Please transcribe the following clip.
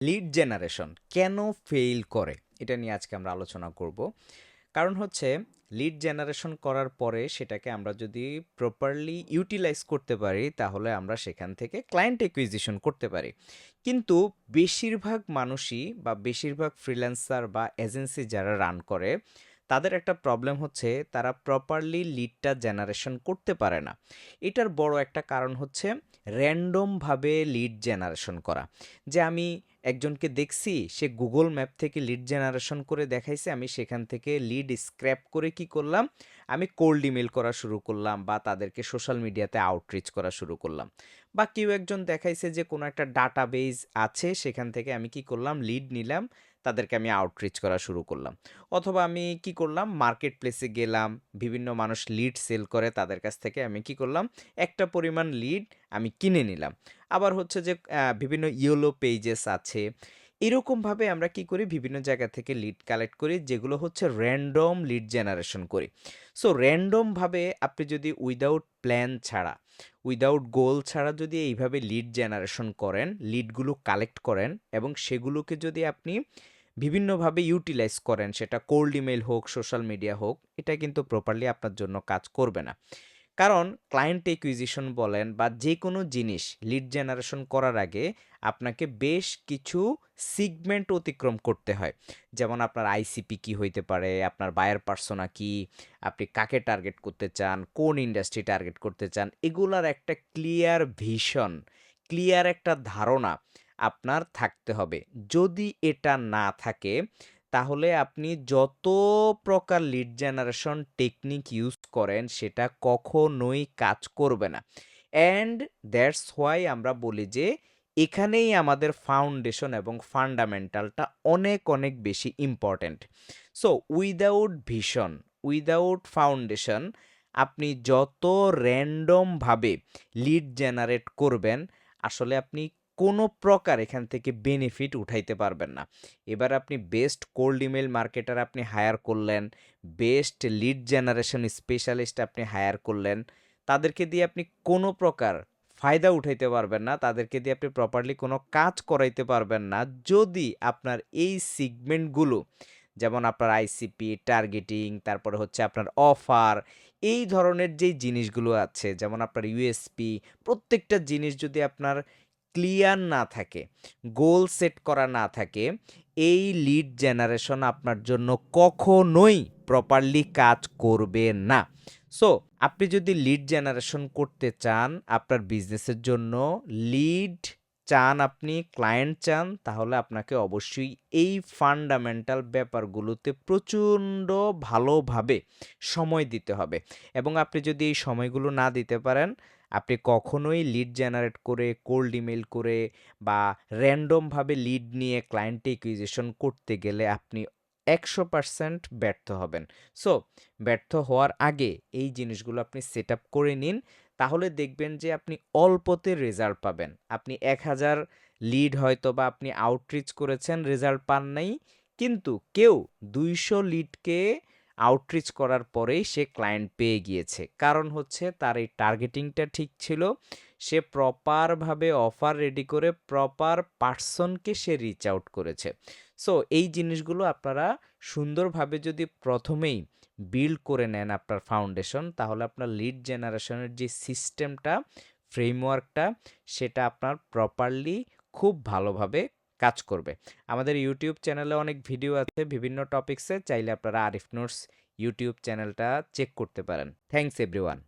Lead generation কেন fail করে এটা নিয়ে আজকে আমরা আলোচনা করব। কারণ হচ্ছে লিড জেনারেশন করার পরে সেটাকে আমরা যদি প্রপারলি ইউটিলাইজ করতে পারি তাহলে আমরা সেখান থেকে ক্লায়েন্ট অ্যাকুইজিশন করতে পারি। কিন্তু বেশিরভাগ মানুষই বা বেশিরভাগ ফ্রিল্যান্সার বা এজেন্সি যারা রান করে তাদের একটা প্রবলেম হচ্ছে তারা প্রপারলি লিডটা জেনারেশন করতে পারে না। এটার বড় একটা কারণ হচ্ছে র্যান্ডমভাবে লিড জেনারেশন করা। যে আমি একজনকে দেখছি সে গুগল ম্যাপ থেকে লিড জেনারেশন করে দেখাইছে, আমি সেখান থেকে লিড স্ক্র্যাপ করে কি করলাম, আমি কোল্ড ইমেল করা শুরু করলাম বা তাদেরকে সোশ্যাল মিডিয়াতে আউটরিচ করা শুরু করলাম। বা কেউ একজন দেখাইছে যে কোনো একটা ডাটাবেজ আছে, সেখান থেকে আমি কি করলাম, লিড নিলাম, তাদেরকে আমি আউটরিচ করা শুরু করলাম। অথবা আমি কি করলাম, মার্কেট প্লেসে গেলাম, বিভিন্ন মানুষ লিড সেল করে, তাদের কাছ থেকে আমি কি করলাম, একটা পরিমাণ লিড আমি কিনে নিলাম। আবার হচ্ছে যে বিভিন্ন ইয়েলো পেজেস আছে। এরকমভাবে আমরা কি করি, বিভিন্ন জায়গা থেকে লিড কালেক্ট করি, যেগুলো হচ্ছে র‍্যান্ডম লিড জেনারেশন করি। সো র‍্যান্ডমভাবে আপনি যদি উইদাউট প্ল্যান ছাড়া, উইদাউট গোল ছাড়া যদি এইভাবে লিড জেনারেশন করেন, লিডগুলো কালেক্ট করেন এবং সেগুলোকে যদি আপনি বিভিন্নভাবে ইউটিলাইজ করেন, সেটা কোল্ড ইমেইল হোক, সোশ্যাল মিডিয়া হোক, এটা কিন্তু প্রপারলি আপনার জন্য কাজ করবে না। কারণ ক্লায়েন্ট একুইজিশন বলেন বা যে কোনো জিনিস লিড জেনারেশন করার আগে আপনাকে বেশ কিছু সিগমেন্ট অতিক্রম করতে হয়। যেমন আপনার আইসিপি কি হইতে পারে, আপনার বায়ার পার্সোনা কি, আপনি কাকে টার্গেট করতে চান, কোন ইন্ডাস্ট্রি টার্গেট করতে চান, এগুলার একটা ক্লিয়ার ভিশন, ক্লিয়ার একটা ধারণা আপনার থাকতে হবে। যদি এটা না থাকে তাহলে আপনি যত প্রকার লিড জেনারেশন টেকনিক ইউজ করেন সেটা কখনোই কাজ করবে না। অ্যান্ড দ্যাটস হোয়াই আমরা বলি যে এখানেই আমাদের ফাউন্ডেশন এবং ফান্ডামেন্টালটা অনেক অনেক বেশি important. So without vision, without foundation আপনি যত র্যান্ডমভাবে লিড জেনারেট করবেন, আসলে আপনি কোনো প্রকার এখান থেকে বেনিফিট উঠাইতে পারবেন না। এবার আপনি বেস্ট কোল্ড ইমেল মার্কেটার আপনি হায়ার করলেন, বেস্ট লিড জেনারেশন স্পেশালিস্ট আপনি হায়ার করলেন, তাদেরকে দিয়ে আপনি কোনো প্রকার ফায়দা উঠাইতে পারবেন না, তাদেরকে দিয়ে আপনি প্রপারলি কোনো কাজ করাইতে পারবেন না যদি আপনার এই সিগমেন্টগুলো, যেমন আপনার আইসিপি, টার্গেটিং, তারপরে হচ্ছে আপনার অফার, এই ধরনের যেই জিনিসগুলো আছে, যেমন আপনার ইউএসপি, প্রত্যেকটা জিনিস যদি আপনার ক্লিয়ার না থাকে, গোল সেট করা না থাকে, এই লিড জেনারেশন আপনার জন্য কখনোই প্রপারলি কাজ করবে না। সো আপনি যদি লিড জেনারেশন করতে চান আপনার বিজনেসের জন্য, লিড চান আপনি, ক্লায়েন্ট চান, তাহলে আপনাকে অবশ্যই এই ফান্ডামেন্টাল ব্যাপারগুলোতে প্রচণ্ড ভালোভাবে সময় দিতে হবে। এবং আপনি যদি এই সময়গুলো না দিতে পারেন, আপনি কখনোই লিড জেনারেট করে, কোল্ড ইমেইল করে বা র‍্যান্ডমভাবে লিড নিয়ে ক্লায়েন্ট অ্যাকুইজিশন করতে গেলে আপনি ১০০% ব্যর্থ হবেন। সো ব্যর্থ হওয়ার আগে এই জিনিসগুলো আপনি সেট আপ করে নিন। তাহলে দেখবেন যে আপনি অল্পতে রেজাল্ট পাবেন। আপনি ১,০০০ লিড হয়তোবা আপনি আউটরিচ করেছেন, রেজাল্ট পান নাই। কিন্তু কেউ ২০০ লিডকে আউটরিচ করার পরেই সে ক্লায়েন্ট পেয়ে গিয়েছে। কারণ হচ্ছে তার এই টার্গেটিংটা ঠিক ছিল। সে প্রপারভাবে অফার রেডি করে প্রপার পারসনকে সে রিচ আউট করেছে। সো এই জিনিসগুলো আপনারা সুন্দরভাবে যদি প্রথমেই বিল্ড করে নেন আপনার ফাউন্ডেশন, তাহলে আপনার লিড জেনারেশনের যে সিস্টেমটা, ফ্রেমওয়ার্কটা, সেটা আপনার প্রপারলি খুব ভালোভাবে কাজ করবে। আমাদের ইউটিউব চ্যানেলে অনেক ভিডিও আছে বিভিন্ন টপিকসে, চাইলে আপনারা আরিফ নোটস ইউটিউব চ্যানেলটা চেক করতে পারেন। Thanks everyone.